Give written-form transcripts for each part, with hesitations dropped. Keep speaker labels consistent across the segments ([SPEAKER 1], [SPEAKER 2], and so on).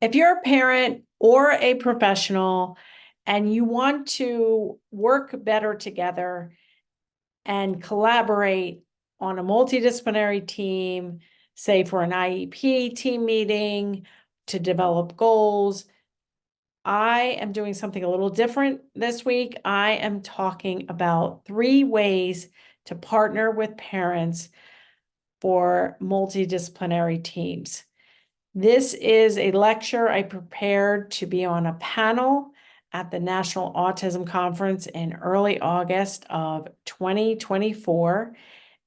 [SPEAKER 1] If you're a parent or a professional and you want to work better together and collaborate on a multidisciplinary team, say for an IEP team meeting to develop goals, I am doing something a little different this week. I am talking about 3 ways to partner with parents for multidisciplinary teams. This is a lecture I prepared to be on a panel at the National Autism Conference in early August of 2024.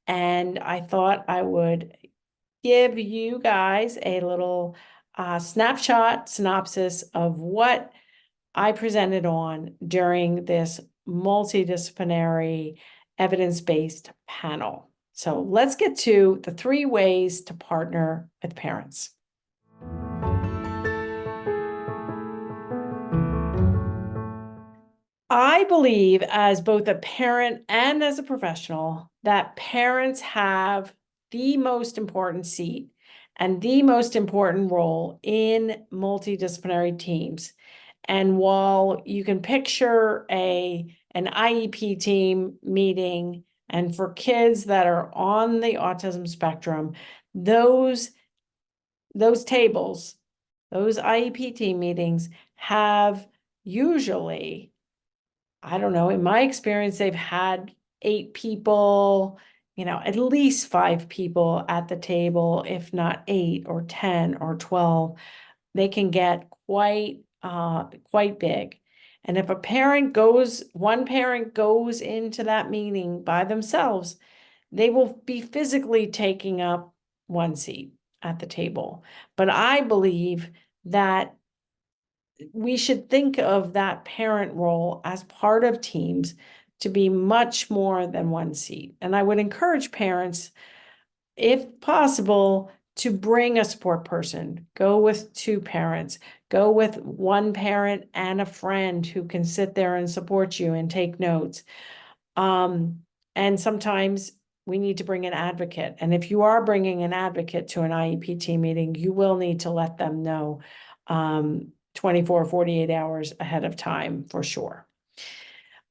[SPEAKER 1] And I thought I would give you guys a little synopsis of what I presented on during this multidisciplinary evidence-based panel. So let's get to the 3 ways to partner with parents. I believe, as both a parent and as a professional, that parents have the most important seat and the most important role in multidisciplinary teams. And while you can picture an IEP team meeting, and for kids that are on the autism spectrum, those tables, those IEP team meetings have usually, I don't know, in my experience, they've had 8 people, at least 5 people at the table, if not 8 or 10 or 12. They can get quite big. And if one parent goes into that meeting by themselves, they will be physically taking up 1 seat at the table. But I believe that we should think of that parent role as part of teams to be much more than 1 seat. And I would encourage parents, if possible, to bring a support person. Go with 2 parents. Go with 1 parent and a friend who can sit there and support you and take notes. And sometimes we need to bring an advocate. And if you are bringing an advocate to an IEP team meeting, you will need to let them know 24, 48 hours ahead of time for sure.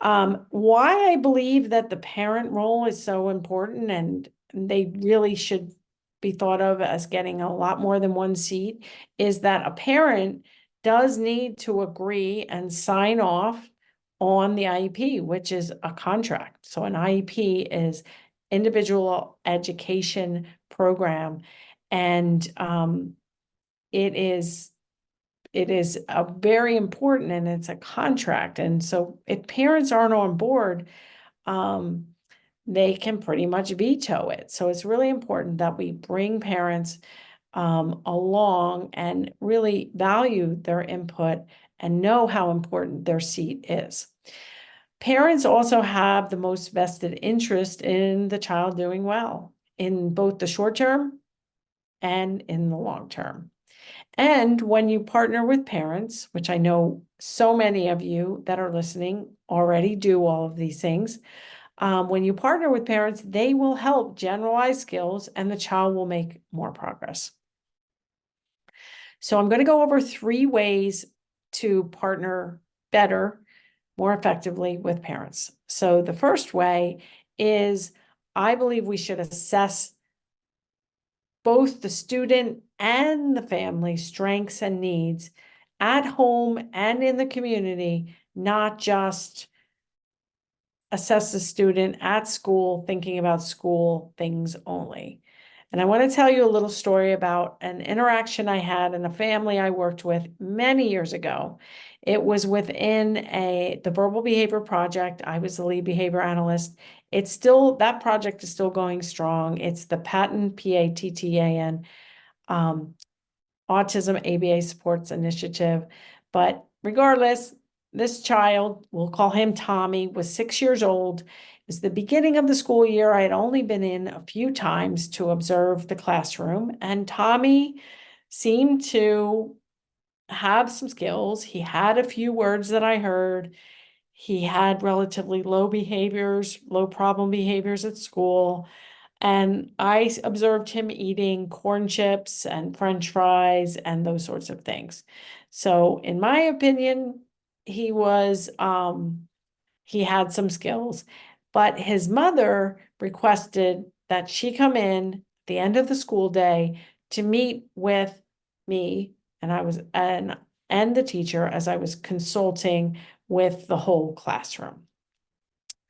[SPEAKER 1] Why I believe that the parent role is so important and they really should be thought of as getting a lot more than 1 seat is that a parent does need to agree and sign off on the IEP, which is a contract. So an IEP is individual education program, and it is a very important, and it's a contract. And so if parents aren't on board, they can pretty much veto it. So it's really important that we bring parents along and really value their input and know how important their seat is. Parents also have the most vested interest in the child doing well in both the short term and in the long term. And when you partner with parents, which I know so many of you that are listening already do all of these things, when you partner with parents, they will help generalize skills and the child will make more progress. So I'm going to go over 3 ways to partner better, more effectively with parents. So the first way is, I believe we should assess both the student and the family strengths and needs at home and in the community, not just assess the student at school, thinking about school things only. And I want to tell you a little story about an interaction I had in a family I worked with many years ago. It was within the Verbal Behavior Project. I was the lead behavior analyst. That project is still going strong. It's the Patton, P-A-T-T-A-N, Autism ABA Supports Initiative. But regardless, this child, we'll call him Tommy, was 6 years old. It was the beginning of the school year. I had only been in a few times to observe the classroom, and Tommy seemed to have some skills. He had a few words that I heard. He had relatively low problem behaviors at school. And I observed him eating corn chips and French fries and those sorts of things. So in my opinion, he was, he had some skills, but his mother requested that she come in at the end of the school day to meet with me, and I was, and the teacher, as I was consulting with the whole classroom.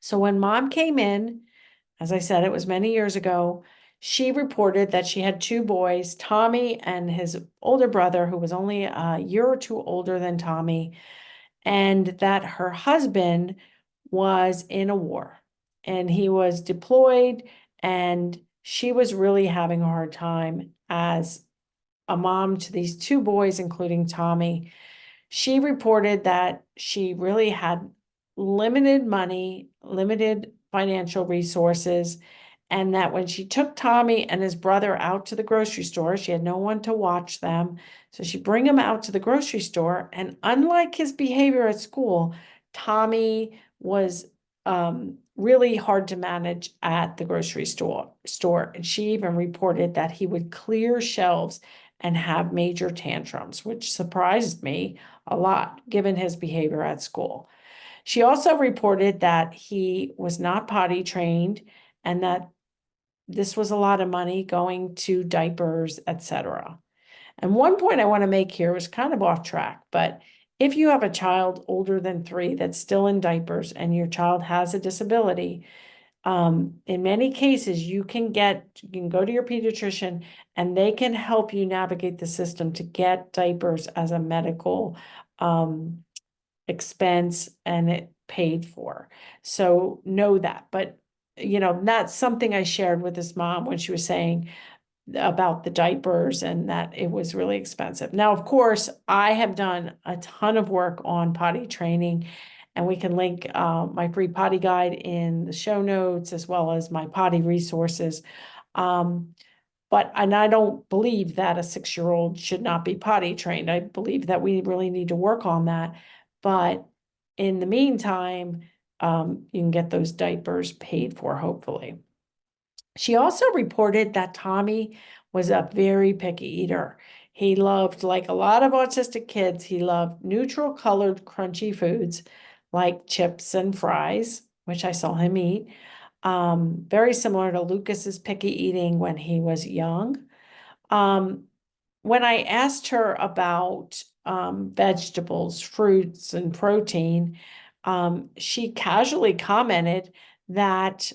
[SPEAKER 1] So when mom came in, as I said, it was many years ago, she reported that she had two boys, Tommy and his older brother, who was only a year or two older than Tommy, and that her husband was in a war and he was deployed, and she was really having a hard time as a mom to these two boys, including Tommy. She reported that she really had limited money, limited financial resources, and that when she took Tommy and his brother out to the grocery store, she had no one to watch them. So she'd bring him out to the grocery store, and unlike his behavior at school, Tommy was really hard to manage at the grocery store. And she even reported that he would clear shelves and have major tantrums, which surprised me a lot given his behavior at school. She also reported that he was not potty trained and that this was a lot of money going to diapers, etc. And one point I want to make here was kind of off track, but if you have a child older than 3 that's still in diapers and your child has a disability, in many cases, you can go to your pediatrician and they can help you navigate the system to get diapers as a medical expense and it paid for. So know that. But, that's something I shared with this mom when she was saying about the diapers and that it was really expensive. Now, of course, I have done a ton of work on potty training, and we can link my free potty guide in the show notes as well as my potty resources. And I don't believe that a 6-year-old should not be potty trained. I believe that we really need to work on that. But in the meantime, you can get those diapers paid for, hopefully. She also reported that Tommy was a very picky eater. He loved, like a lot of autistic kids, he loved neutral colored crunchy foods like chips and fries, which I saw him eat. Very similar to Lucas's picky eating when he was young. When I asked her about vegetables, fruits, and protein, she casually commented that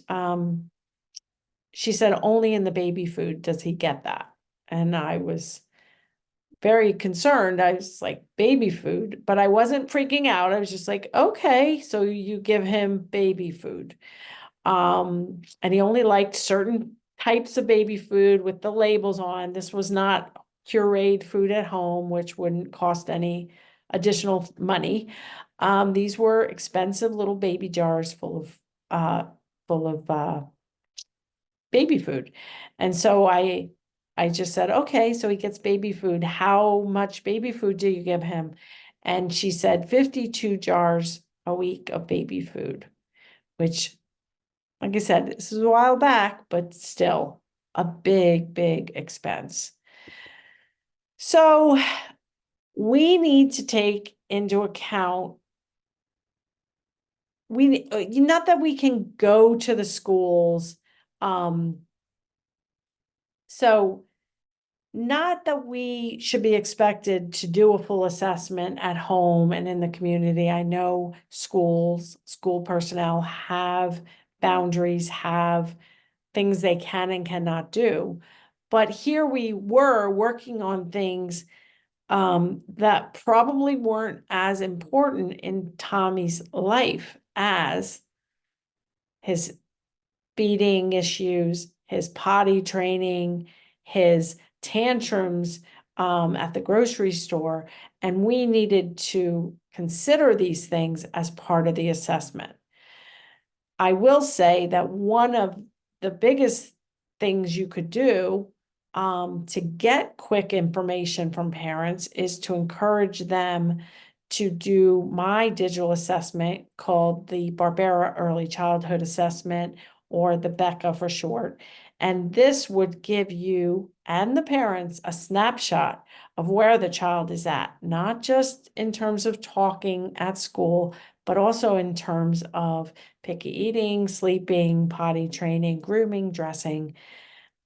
[SPEAKER 1] she said only in the baby food does he get that. And I was very concerned. I was like, baby food, but I wasn't freaking out. I was just like, okay, so you give him baby food. And he only liked certain types of baby food with the labels on. This was not pureed food at home, which wouldn't cost any additional money. These were expensive little baby jars full of baby food. And so I just said, okay, so he gets baby food. How much baby food do you give him? And she said 52 jars a week of baby food, which, like I said, this is a while back, but still a big, big expense. So we need to take into account, not that we can go to the schools. So not that we should be expected to do a full assessment at home and in the community. I know school personnel have boundaries, have things they can and cannot do. But here we were working on things that probably weren't as important in Tommy's life as his feeding issues, his potty training, his tantrums at the grocery store. And we needed to consider these things as part of the assessment. I will say that one of the biggest things you could do to get quick information from parents is to encourage them to do my digital assessment called the Barbera Early Childhood Assessment, or the BECA for short. And this would give you and the parents a snapshot of where the child is at, not just in terms of talking at school, but also in terms of picky eating, sleeping, potty training, grooming, dressing.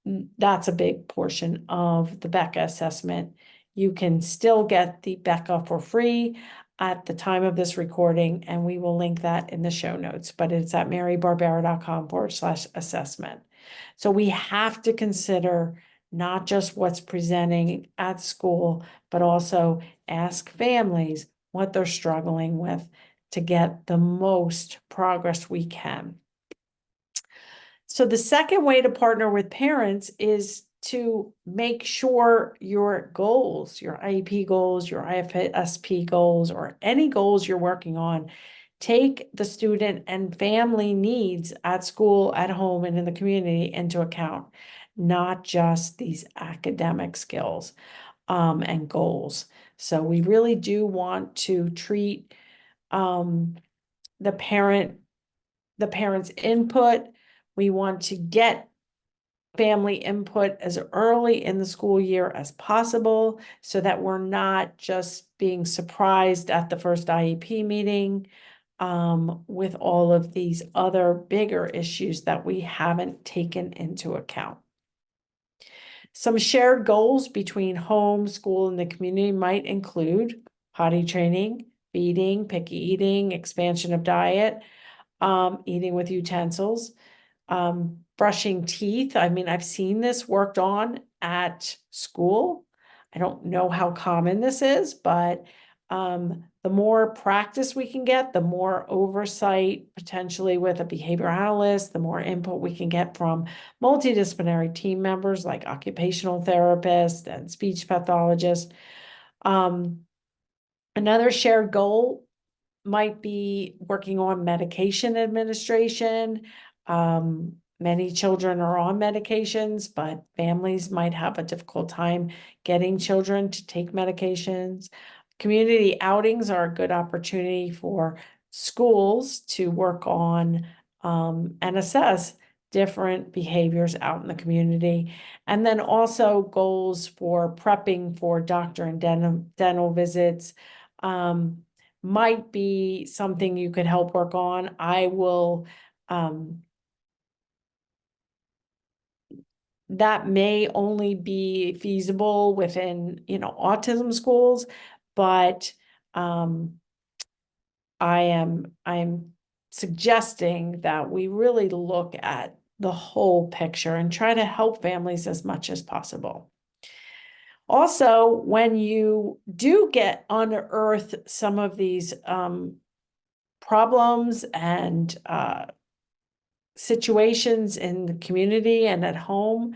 [SPEAKER 1] That's a big portion of the BECA assessment. You can still get the BECA for free at the time of this recording, and we will link that in the show notes, but it's at marybarbera.com/assessment. So we have to consider not just what's presenting at school, but also ask families what they're struggling with to get the most progress we can. So the second way to partner with parents is to make sure your goals, your IEP goals, your IFSP goals, or any goals you're working on, take the student and family needs at school, at home, and in the community into account, not just these academic skills and goals. So we really do want to treat the parent's input. We want to get family input as early in the school year as possible so that we're not just being surprised at the first IEP meeting with all of these other bigger issues that we haven't taken into account. Some shared goals between home, school, and the community might include potty training, feeding, picky eating, expansion of diet, eating with utensils, brushing teeth. I mean, I've seen this worked on at school. I don't know how common this is, but the more practice we can get, the more oversight potentially with a behavior analyst, the more input we can get from multidisciplinary team members like occupational therapists and speech pathologists. Another shared goal might be working on medication administration. Many children are on medications, but families might have a difficult time getting children to take medications. Community outings are a good opportunity for schools to work on and assess different behaviors out in the community. And then also goals for prepping for doctor and dental visits. Might be something you could help work on. I will, that may only be feasible within, autism schools, but I am suggesting that we really look at the whole picture and try to help families as much as possible. Also, when you do get unearth some of these problems and situations in the community and at home,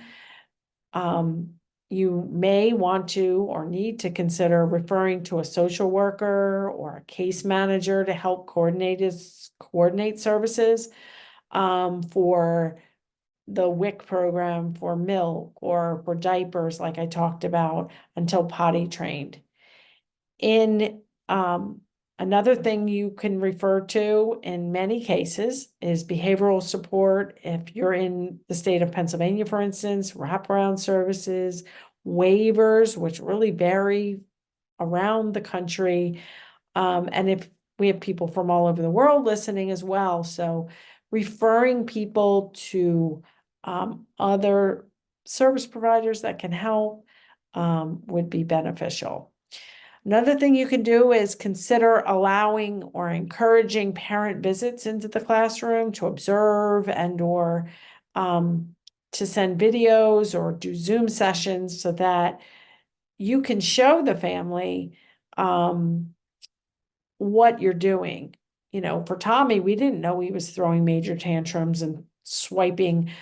[SPEAKER 1] you may want to or need to consider referring to a social worker or a case manager to help coordinate services for the WIC program, for milk or for diapers, like I talked about, until potty trained. Another thing you can refer to in many cases is behavioral support. If you're in the state of Pennsylvania, for instance, wraparound services, waivers, which really vary around the country. And if we have people from all over the world listening as well. So referring people to other service providers that can help would be beneficial. Another thing you can do is consider allowing or encouraging parent visits into the classroom to observe and or to send videos or do Zoom sessions so that you can show the family what you're doing. For Tommy, we didn't know he was throwing major tantrums and swiping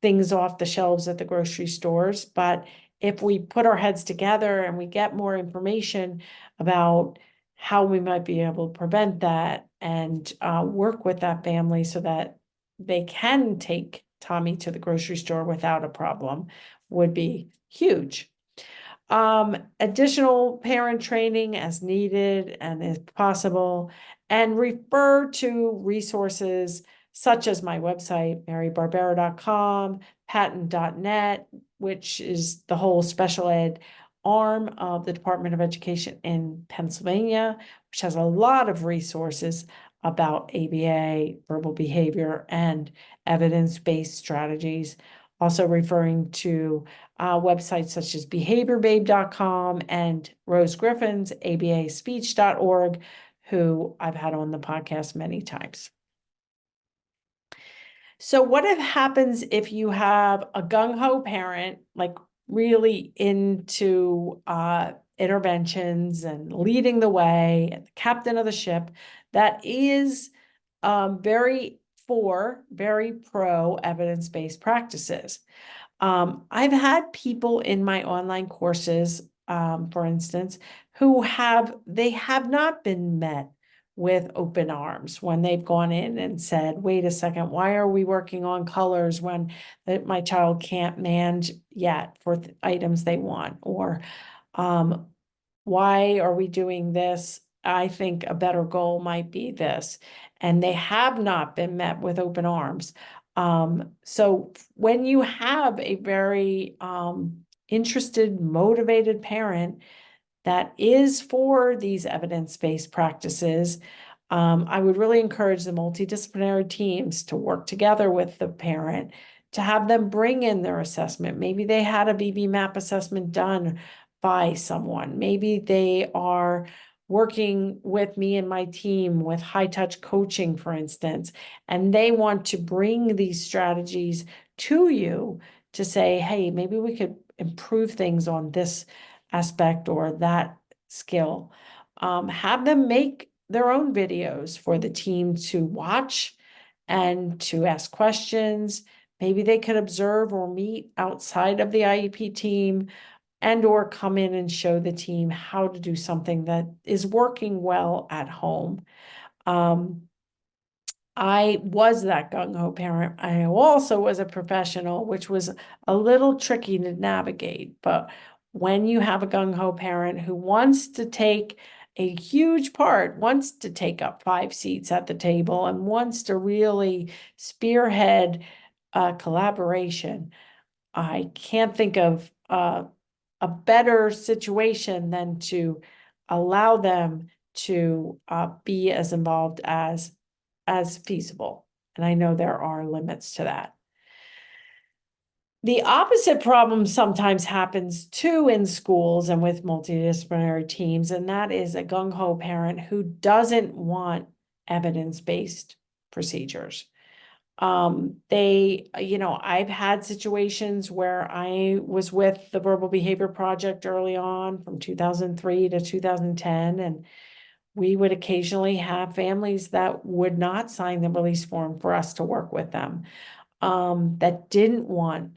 [SPEAKER 1] things off the shelves at the grocery stores. But if we put our heads together and we get more information about how we might be able to prevent that and work with that family so that they can take Tommy to the grocery store without a problem, would be huge. Additional parent training as needed and if possible, and refer to resources such as my website, marybarbera.com, patent.net, which is the whole special ed arm of the Department of Education in Pennsylvania, which has a lot of resources about ABA, verbal behavior, and evidence-based strategies. Also referring to websites such as behaviorbabe.com and Rose Griffin's abaspeech.org, who I've had on the podcast many times. So what happens if you have a gung-ho parent, like really into interventions and leading the way, and the captain of the ship, that is very pro evidence-based practices? I've had people in my online courses, for instance, who have not been met with open arms when they've gone in and said, wait a second, why are we working on colors when my child can't manage yet for items they want? Or why are we doing this? I think a better goal might be this. And they have not been met with open arms. So when you have a very interested, motivated parent that is for these evidence-based practices, I would really encourage the multidisciplinary teams to work together with the parent to have them bring in their assessment. Maybe they had a BB map assessment done by someone. Maybe they are working with me and my team with high touch coaching, for instance, and they want to bring these strategies to you to say, hey, maybe we could improve things on this aspect or that skill. Have them make their own videos for the team to watch and to ask questions. Maybe they could observe or meet outside of the IEP team and or come in and show the team how to do something that is working well at home. I was that gung-ho parent. I also was a professional, which was a little tricky to navigate. But when you have a gung-ho parent who wants to take a huge part, wants to take up 5 seats at the table, and wants to really spearhead collaboration, I can't think of a better situation than to allow them to be as involved as feasible. And I know there are limits to that. The opposite problem sometimes happens too in schools and with multidisciplinary teams, and that is a gung-ho parent who doesn't want evidence-based procedures. I've had situations where I was with the Verbal Behavior Project early on from 2003 to 2010, and we would occasionally have families that would not sign the release form for us to work with them, that didn't want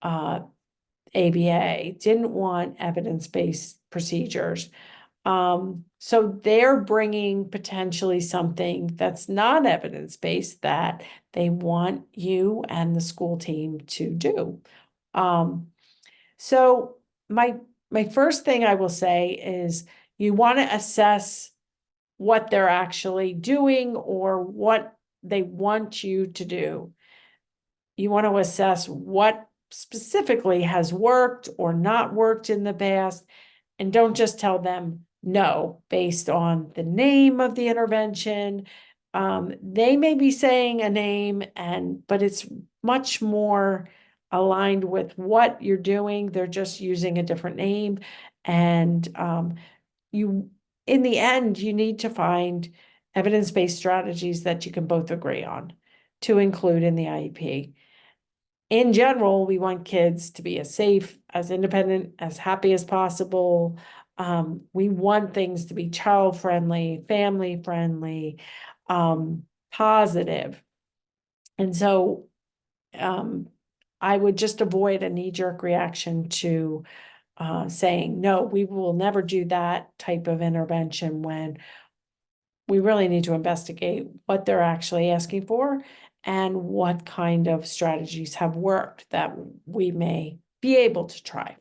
[SPEAKER 1] ABA, didn't want evidence-based procedures. So they're bringing potentially something that's not evidence-based that they want you and the school team to do. So my first thing I will say is you want to assess what they're actually doing or what they want you to do. You want to assess what specifically has worked or not worked in the past, and don't just tell them no based on the name of the intervention. They may be saying a name, but it's much more aligned with what you're doing. They're just using a different name. And in the end, you need to find evidence-based strategies that you can both agree on to include in the IEP. In general, we want kids to be as safe, as independent, as happy as possible. We want things to be child-friendly, family-friendly, positive. And so I would just avoid a knee-jerk reaction to saying, no, we will never do that type of intervention, when we really need to investigate what they're actually asking for and what kind of strategies have worked that we may be able to try.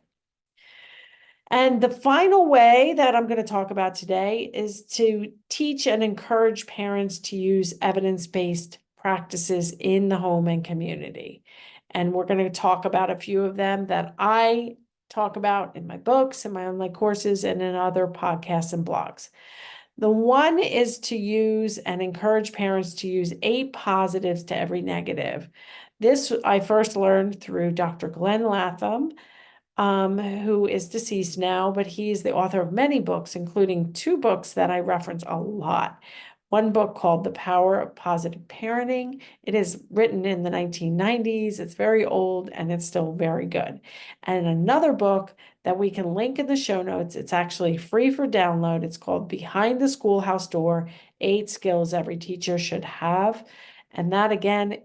[SPEAKER 1] And the final way that I'm going to talk about today is to teach and encourage parents to use evidence-based practices in the home and community. And we're going to talk about a few of them that I talk about in my books, in my online courses, and in other podcasts and blogs. The one is to use and encourage parents to use 8 positives to every negative. This I first learned through Dr. Glenn Latham, who is deceased now, but he's the author of many books, including 2 books that I reference a lot. One book called The Power of Positive Parenting. It is written in the 1990s. It's very old and it's still very good. And another book that we can link in the show notes, it's actually free for download. It's called Behind the Schoolhouse Door, 8 Skills Every Teacher Should Have. And that again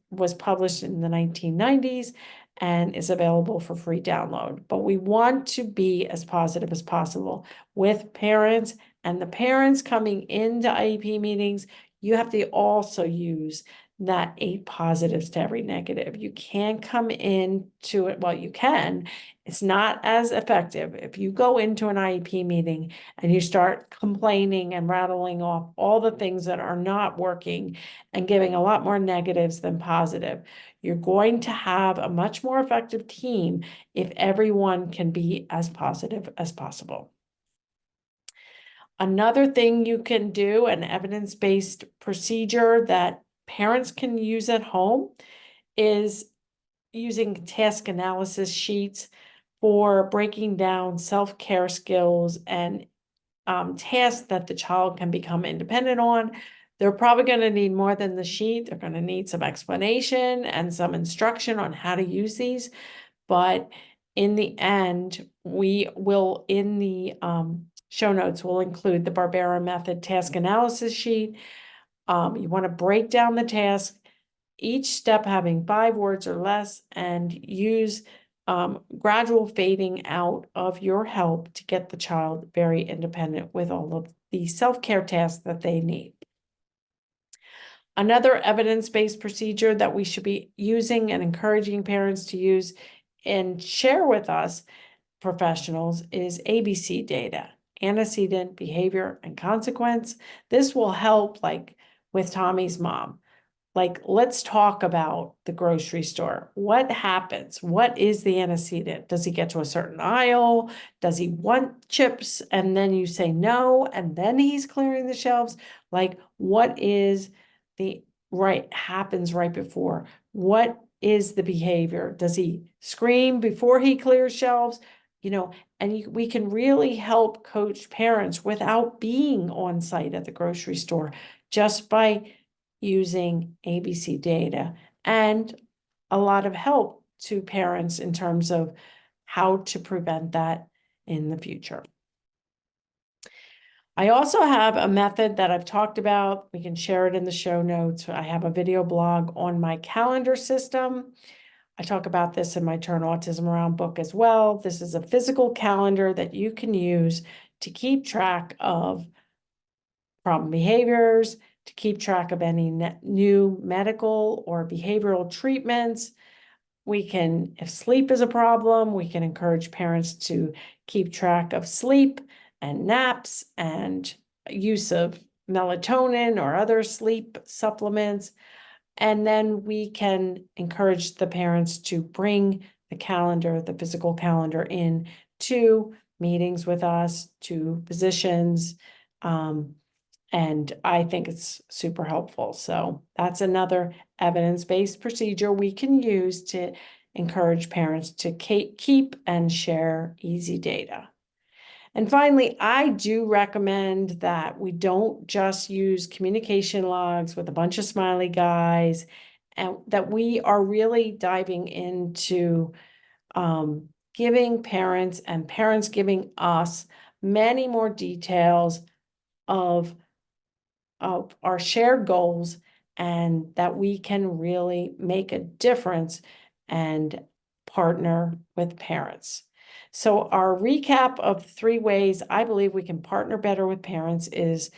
[SPEAKER 1] was published in the 1990s and is available for free download. But we want to be as positive as possible with parents, and the parents coming into IEP meetings, you have to also use that 8 positives to every negative. You can't come into it, well, you can. It's not as effective. If you go into an IEP meeting and you start complaining and rattling off all the things that are not working and giving a lot more negatives than positive, you're going to have a much more effective team if everyone can be as positive as possible. Another thing you can do, an evidence-based procedure that parents can use at home, is using task analysis sheets for breaking down self-care skills and tasks that the child can become independent on. They're probably going to need more than the sheet. They're going to need some explanation and some instruction on how to use these. But in the end, we will, in the show notes, we'll include the Barbera Method task analysis sheet. You want to break down the task, each step having 5 words or less, and use gradual fading out of your help to get the child very independent with all of the self-care tasks that they need. Another evidence-based procedure that we should be using and encouraging parents to use and share with us professionals is ABC data, antecedent, behavior, and consequence. This will help, like with Tommy's mom. Like, let's talk about the grocery store. What happens? What is the antecedent? Does he get to a certain aisle? Does he want chips? And then you say no, and then he's clearing the shelves. Like, what is the happens right before? What is the behavior? Does he scream before he clears shelves? And we can really help coach parents without being on site at the grocery store, just by using ABC data, and a lot of help to parents in terms of how to prevent that in the future. I also have a method that I've talked about. We can share it in the show notes. I have a video blog on my calendar system. I talk about this in my Turn Autism Around book as well. This is a physical calendar that you can use to keep track of problem behaviors, to keep track of any new medical or behavioral treatments. We can, if sleep is a problem, we can encourage parents to keep track of sleep and naps and use of melatonin or other sleep supplements. And then we can encourage the parents to bring the calendar, the physical calendar, in to meetings with us, to physicians, and I think it's super helpful. So that's another evidence-based procedure we can use to encourage parents to keep and share easy data. And finally, I do recommend that we don't just use communication logs with a bunch of smiley guys, and that we are really diving into giving parents, and parents giving us, many more details of our shared goals, and that we can really make a difference and partner with parents. So our recap of 3 ways I believe we can partner better with parents is: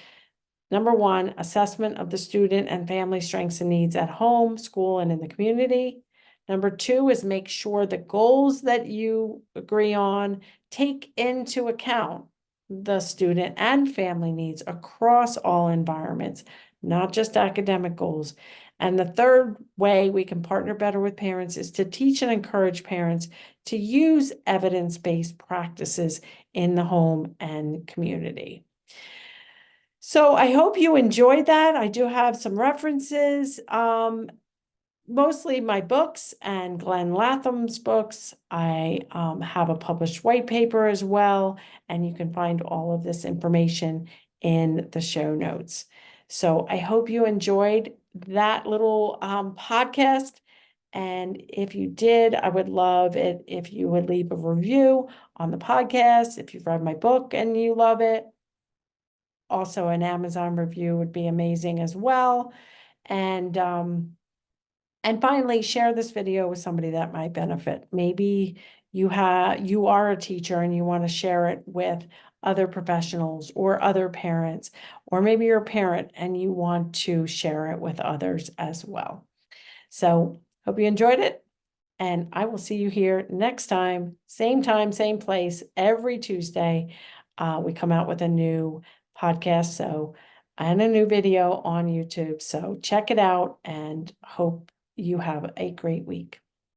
[SPEAKER 1] number 1, assessment of the student and family strengths and needs at home, school, and in the community. Number 2 is make sure the goals that you agree on take into account the student and family needs across all environments, not just academic goals. And the third way we can partner better with parents is to teach and encourage parents to use evidence-based practices in the home and community. So I hope you enjoyed that. I do have some references, mostly my books and Glenn Latham's books. I have a published white paper as well, and you can find all of this information in the show notes. So I hope you enjoyed that little podcast. And if you did, I would love it if you would leave a review on the podcast. If you've read my book and you love it, also an Amazon review would be amazing as well. And finally, share this video with somebody that might benefit. Maybe you are a teacher and you want to share it with other professionals or other parents, or maybe you're a parent and you want to share it with others as well. So hope you enjoyed it, and I will see you here next time, same place, every Tuesday. We come out with a new podcast, and a new video on YouTube. So check it out and hope you have a great week.